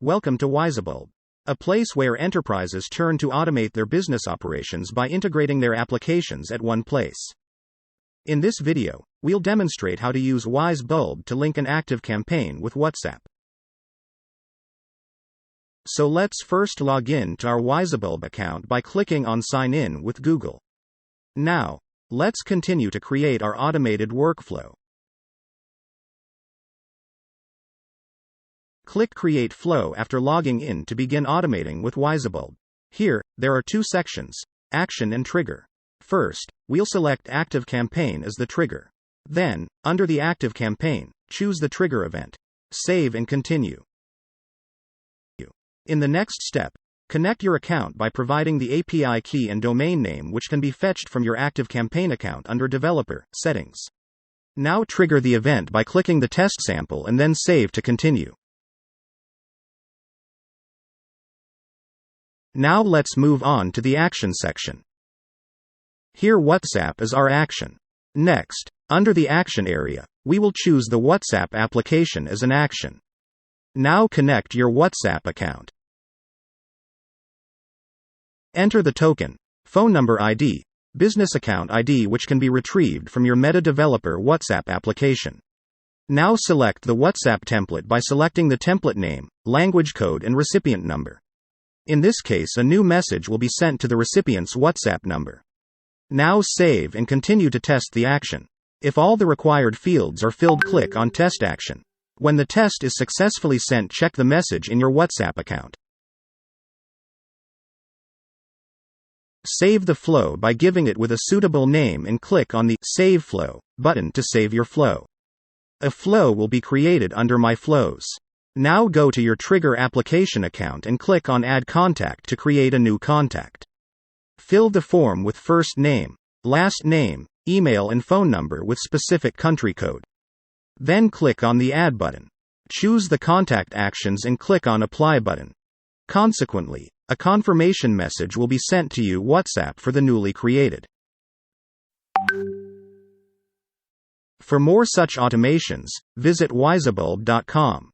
Welcome to Wyzebulb, a place where enterprises turn to automate their business operations by integrating their applications at one place. In this video, we'll demonstrate how to use Wyzebulb to link an active campaign with WhatsApp. So let's first log in to our Wyzebulb account by clicking on Sign In with Google. Now, let's continue to create our automated workflow. Click Create Flow after logging in to begin automating with Wyzebulb. Here, there are two sections, Action and Trigger. First, we'll select Active Campaign as the trigger. Then, under the Active Campaign, choose the trigger event. Save and continue. In the next step, connect your account by providing the API key and domain name, which can be fetched from your Active Campaign account under Developer Settings. Now trigger the event by clicking the test sample and then save to continue. Now let's move on to the action section. Here WhatsApp is our action. Next, under the action area, we will choose the WhatsApp application as an action. Now connect your WhatsApp account. Enter the token, phone number ID, business account ID, which can be retrieved from your Meta Developer WhatsApp application. Now select the WhatsApp template by selecting the template name, language code and recipient number. In this case, a new message will be sent to the recipient's WhatsApp number. Now save and continue to test the action. If all the required fields are filled, click on Test Action. When the test is successfully sent, check the message in your WhatsApp account. Save the flow by giving it with a suitable name and click on the Save Flow button to save your flow. A flow will be created under My Flows. Now go to your Trigger application account and click on Add Contact to create a new contact. Fill the form with first name, last name, email and phone number with specific country code. Then click on the Add button. Choose the contact actions and click on Apply button. Consequently, a confirmation message will be sent to you WhatsApp for the newly created. For more such automations, visit wyzebulb.com.